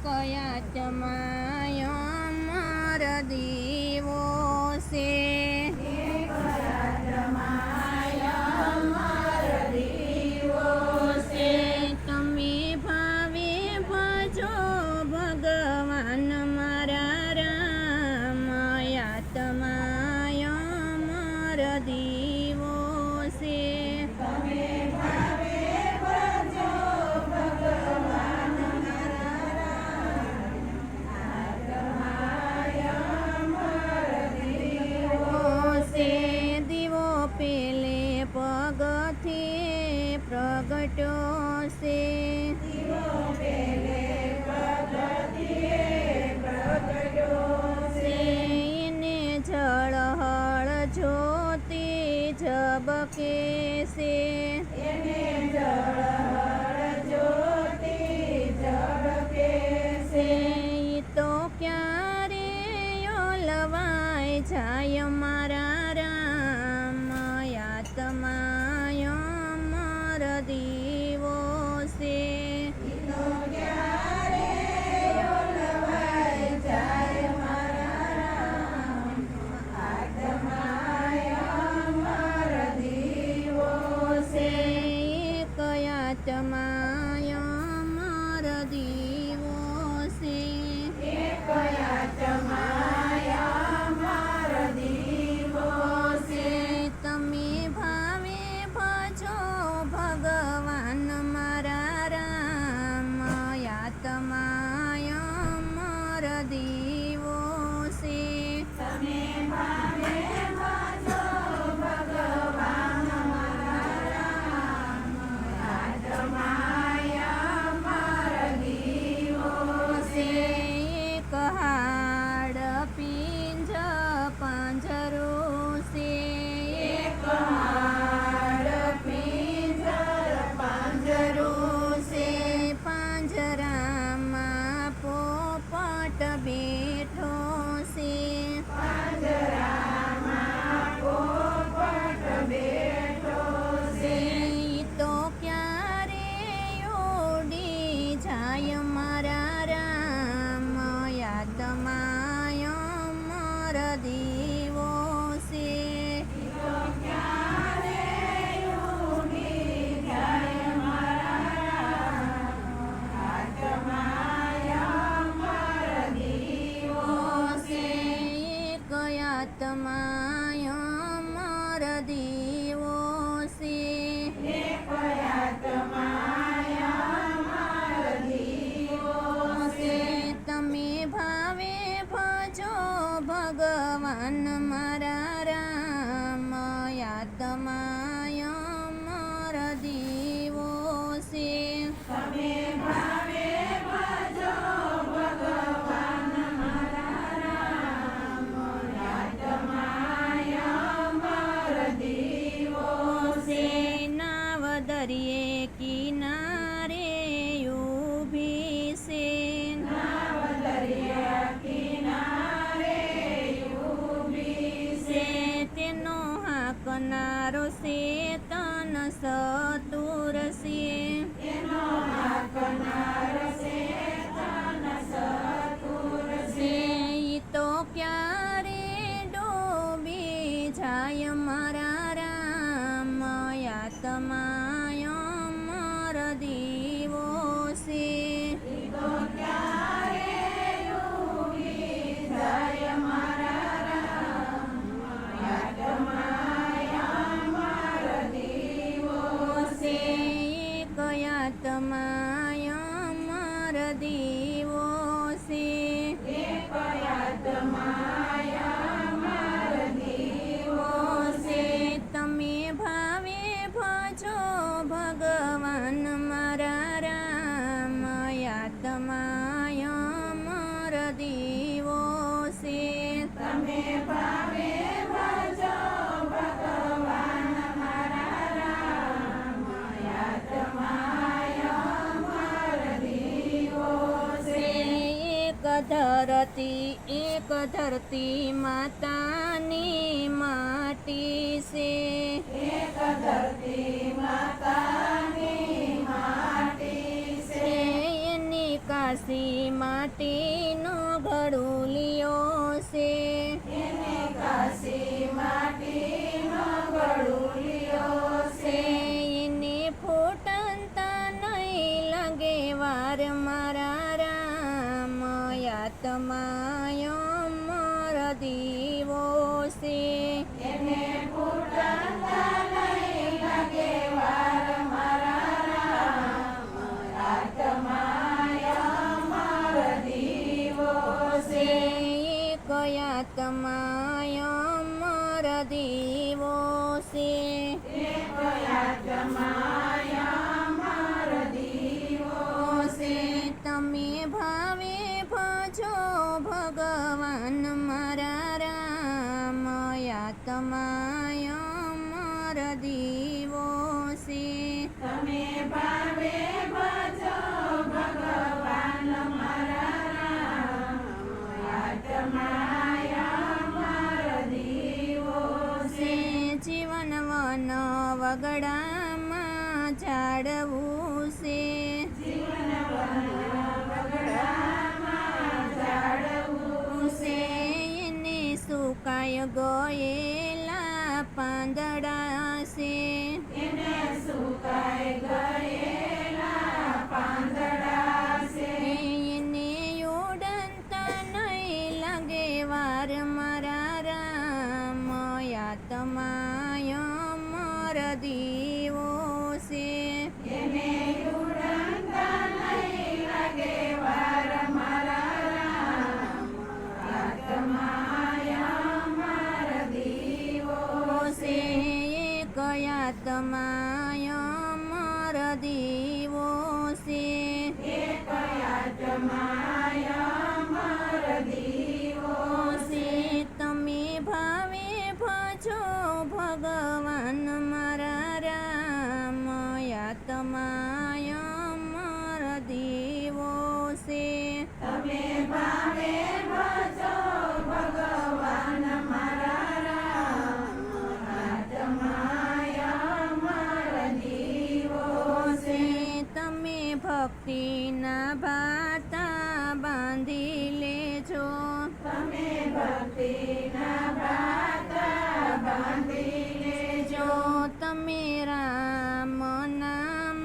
કયા ચમાય અમર દીવો છે તમે ભાવે ભજો ભગવાન મારા રામ આત્માય અમર દીવો છે દીવો પેલે પગથી પ્રગટ્યો છે એને ઝળહળ જ્યોતિ ઝબકે છે ઈ તો ક્યારે ઓલવાય જાય મારા રામ આત્માય અમર દીવો છે આત્માય અમર દીવો છે તમે ભાવે ભજો ભગવાન મારા રામ આત્માય અમર દીવો છે હાડ પિંજ પાંજરો છે પાંજરામાં પોપટ બેઠો છે ઈ તો ક્યારે ઉડી જાય મારા રામ આત્માય અમર દીવો છે આત્માય અમર દીવો છે તમે ભાવે ભજો ભગવાન મારા રામ આત્માય અમર દીવો છે દરિયે કિનારે ઊભી છે તેનો હાકનારો છે તન સતુર છે ઈ તો ક્યારે ડૂબી જાય મારા રામ આત્માય અમર દીવો છે આત્માય અમર દીવો છે તમે ભાવે ભજો ભગવાન મારા રામ આત્માય અમર દીવો છે એક ધરતી માતાની માટી છે એની કાશી માટીનો ઘડુલિયો છે. એને કાશી માટીનો ઘડુલિયો છે. એને ફૂટતા નહીં લાગે વાર મારા રામ આત્માય અમર દીવો છે. એને ફૂટતા નહીં લાગે વાર મારા રામ આત્માય અમર દીવો છે. એક આત્માય અમર દીવો છે. એક આત્માય અમર દીવો છે. તમે ભાવે ભજો ભગવાન મારા રામ આત્માય અમર દીવો છે. તમે ભાવે ભજો ભગવાન મારા રામ આત્માય અમર દીવો છે. જીવન વન વગડામાં ઝાડવું છે. જીવન વન વગડામાં ઝાડવું છે. એને સુકાય ગયેલા પાંદડા છે. એને સુકાઈ ગયેલા પાંદડા છે. એને ઉડતા નહીં લાગે વાર મારા રામ આત્માય અમર દીવો છે. એને ઉડતા નહીં લાગે વાર મારા રામ આત્માય અમર દીવો છે. એક આત્માય અમર દીવો છે. એક આત્માય અમર દીવો છે. તમે ભાવે ભજો ભગવાન મારા રામ આત્માય અમર દીવો છે. તમે ભાવે ભજો ભગવાન મારા રામ આત્માય અમર દીવો છે. તમે ભક્તિના ભાતા બાંધી લેજો. તમે ભક્તિના ભાતા બાંધી લેજો. તમે રામ નામ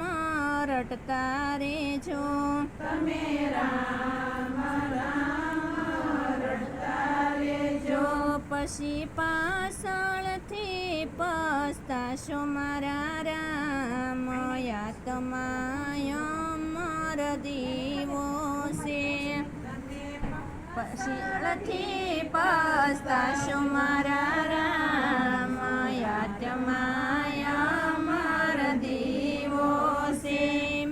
રટતા રેજો. તમે રામ રામ રટતા રહેજો. પછી પાછળથી પસ્તાશો મારા રામ આત્માય અમર દીવો છે. પાછળથી પસ્તાશો મારા રામ આત્માય અમર દીવો છે.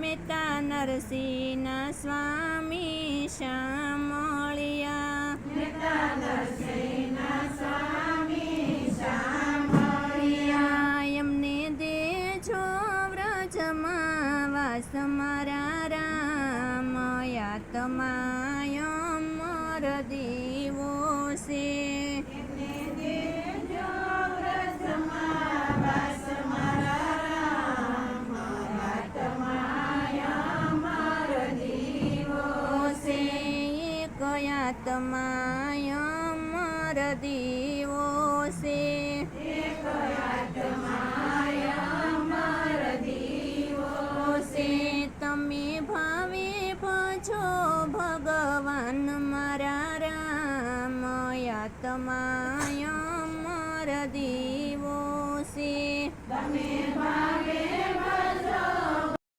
મેતા નરસિંહના સ્વામી શામળિયા. મેતા નરસિંહના સ્વામી શામળિયા. એમને દેજો વ્રજમાં વાસ મારા રામ આત્માય અમર દીવો છે. એમને દેજો વ્રજમાં વાસ મારા રામ આત્માય અમર દીવો છે. એક આત્માય અમર દીવો છે. એક આત્માય અમર દીવો છે. તમે ભાવે ભજો ભગવાન મારા રામ આત્માય અમર દીવો છે. તમે ભાવે ભજો